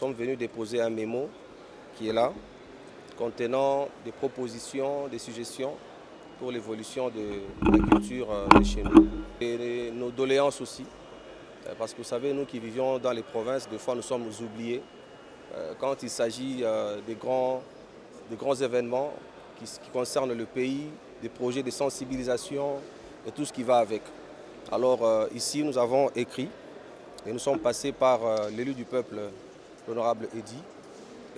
sommes venus déposer un mémo qui est là, contenant des propositions, des suggestions pour l'évolution de la culture de chez nous. Et nos doléances aussi, parce que vous savez, nous qui vivions dans les provinces, des fois nous sommes oubliés quand il s'agit des grands événements qui concernent le pays, des projets de sensibilisation et tout ce qui va avec. Alors ici, nous avons écrit et nous sommes passés par l'élu du peuple, l'honorable Eddy.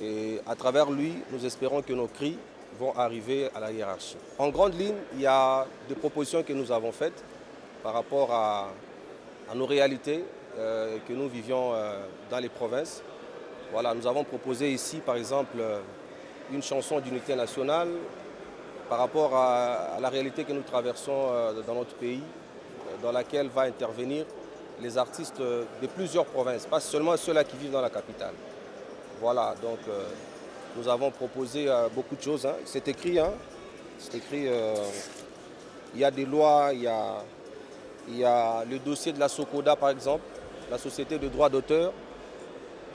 Et à travers lui, nous espérons que nos cris vont arriver à la hiérarchie. En grande ligne, il y a des propositions que nous avons faites par rapport à nos réalités que nous vivions dans les provinces. Voilà, nous avons proposé ici, par exemple, une chanson d'unité nationale par rapport à la réalité que nous traversons dans notre pays, dans laquelle va intervenir les artistes de plusieurs provinces, pas seulement ceux-là qui vivent dans la capitale. Voilà, donc nous avons proposé beaucoup de choses. Hein. C'est écrit, il y a des lois, il y a le dossier de la SOCODA par exemple, la Société de droit d'auteur,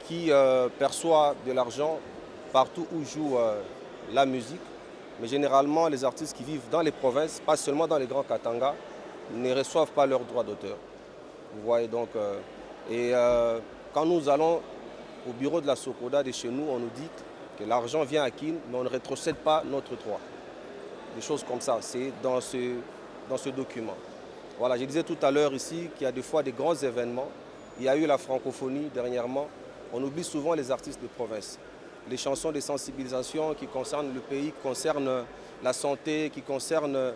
qui perçoit de l'argent partout où joue la musique. Mais généralement, les artistes qui vivent dans les provinces, pas seulement dans les grands Katanga, ne reçoivent pas leurs droits d'auteur. Vous voyez donc, quand nous allons au bureau de la SOCODA de chez nous, on nous dit que l'argent vient à Kin, mais on ne rétrocède pas notre droit. Des choses comme ça, c'est dans ce document. Voilà, je disais tout à l'heure ici qu'il y a des fois des grands événements. Il y a eu la francophonie dernièrement. On oublie souvent les artistes de province. Les chansons de sensibilisation qui concernent le pays, qui concernent la santé, qui concernent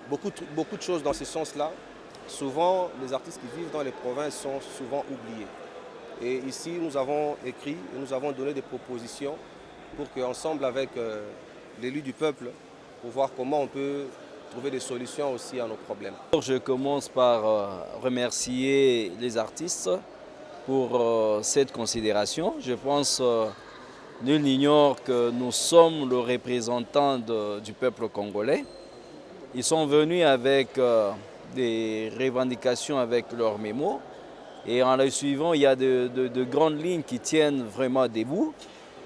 beaucoup de choses dans ce sens-là. Souvent, les artistes qui vivent dans les provinces sont souvent oubliés. Et ici, nous avons écrit et nous avons donné des propositions pour qu'ensemble avec l'élu du peuple, pour voir comment on peut trouver des solutions aussi à nos problèmes. Je commence par remercier les artistes pour cette considération. Je pense nul n'ignore que nous sommes le représentant du peuple congolais. Ils sont venus avec des revendications avec leurs mémos. Et en les suivant, il y a de grandes lignes qui tiennent vraiment debout,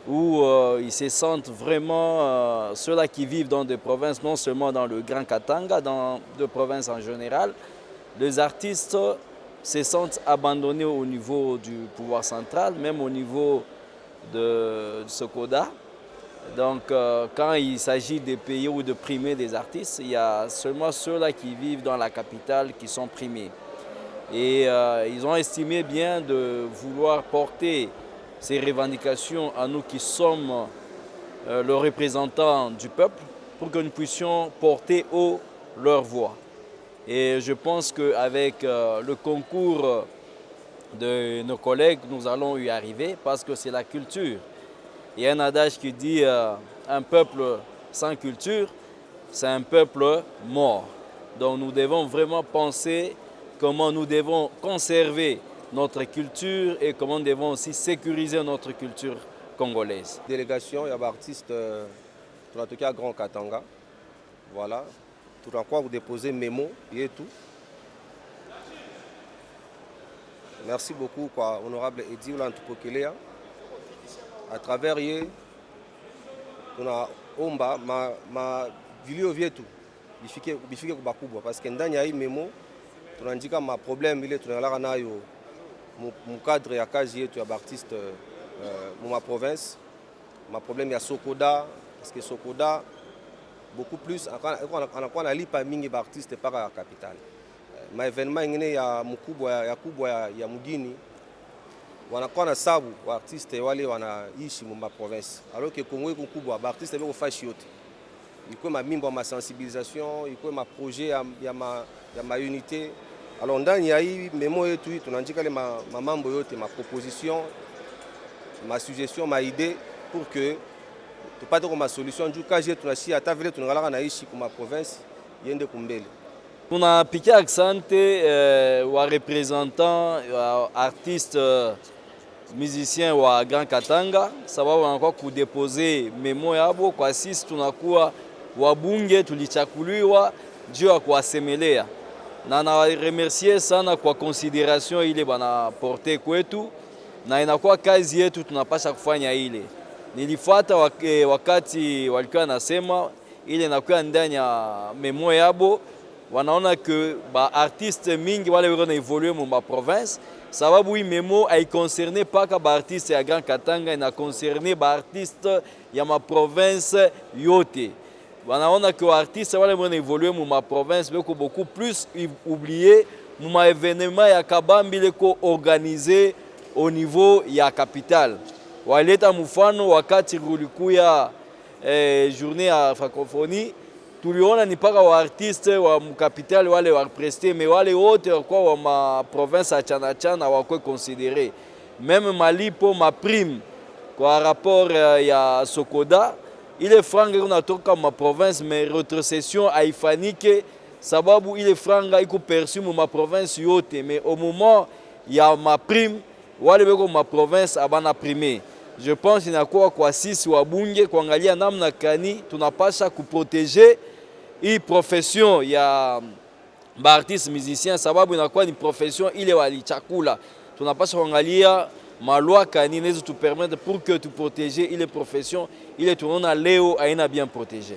où ils se sentent vraiment, ceux-là qui vivent dans des provinces, non seulement dans le Grand Katanga, dans des provinces en général, les artistes se sentent abandonnés au niveau du pouvoir central, même au niveau de SOCODA. Donc, quand il s'agit de payer ou de primer des artistes, il y a seulement ceux-là qui vivent dans la capitale qui sont primés. Et ils ont estimé bien de vouloir porter ces revendications à nous qui sommes le représentant du peuple pour que nous puissions porter haut leur voix. Et je pense qu'avec le concours de nos collègues, nous allons y arriver parce que c'est la culture. Il y a un adage qui dit un peuple sans culture, c'est un peuple mort. Donc nous devons vraiment penser comment nous devons conserver notre culture et comment nous devons aussi sécuriser notre culture congolaise. Délégation, il y a des artistes, en tout cas Grand Katanga. Voilà. Tout en quoi vous déposez mémo et tout. Merci beaucoup, honorable Eddy Olantupokelea. À travers ye, tuna omba ma vilio vyetu bifike kubakubwa parce que ndani ya hii memo tunaandika ma problème ile tunalala nayo mu cadre ya kazi yetu ya artiste mu province, ma problème ya SOCODA parce que SOCODA beaucoup plus anakuwa nalipa mingi ba artiste para ya capitale. Ma événement ngine ya kubwa ya mugini wanakuwa na sabu wa artiste wale wanaishi mu province. Alors que Congo iko kubwa ba artiste beko fashi yote. Iko ma mimbo ma sensibilisation, iko ma projet ya ma unité. Alors ndani ya hii memo yetu tunaandika ma mambo yote, ma proposition, ma suggestion, ma idée pour que tupate kwa solution juu kazi yetu tunashia hata vile tunalala naishi kwa province yende kumbele. Tunapikia asante wa representant artiste musicien wa Grand Katanga sababu wanakuwa kudepose memo yabo kwa sisi tunakuwa wabunge tulichakuliwa juu ya kuwasemelea. Na remercier sana kwa considération ile bana porte kwetu na inakuwa kazi yetu, tunapasha kufanya ile. Nilifuata wakati walikuwa nasema ile inakuwa ndani ya memo yabo, wanaona que ba artiste mingi wale wana evoluer mu ma province, sababu hii memo ai concerne paka ba artiste ya Grand Katanga, ina concerne ba artiste ya ma province yote. Wanaona que artiste wale wana evoluer mu ma province beko beaucoup plus oublié mu ma événement ya kabambi leko organisé au niveau ya capitale. Waleta mfano wakati kulikuya journée ya francophonie, tuliona ni paka wa artiste wa mkapitali wale wa prester, mais wale wote kwa wa ma province achana chana wakwe considéré. Même malipo ma prime kwa rapport ya Sokoda, ile franga unatoka ma province, mais retrocession haifanike sababu ile franga iko perçu mu ma province yote, mais au moment ya ma prime wale beko ma province abana primé. Je pense inakuwa kwa sisi wabunge kuangalia namna kani tunapasha kuproteger hii profession ya ba artiste musicien, sababu inakuwa ni profession ile walichakula. Tunapasha kuangalia malwa kani nezo tu permettre pour que tu protéger ile profession ile tunaona leo haina bien protégé.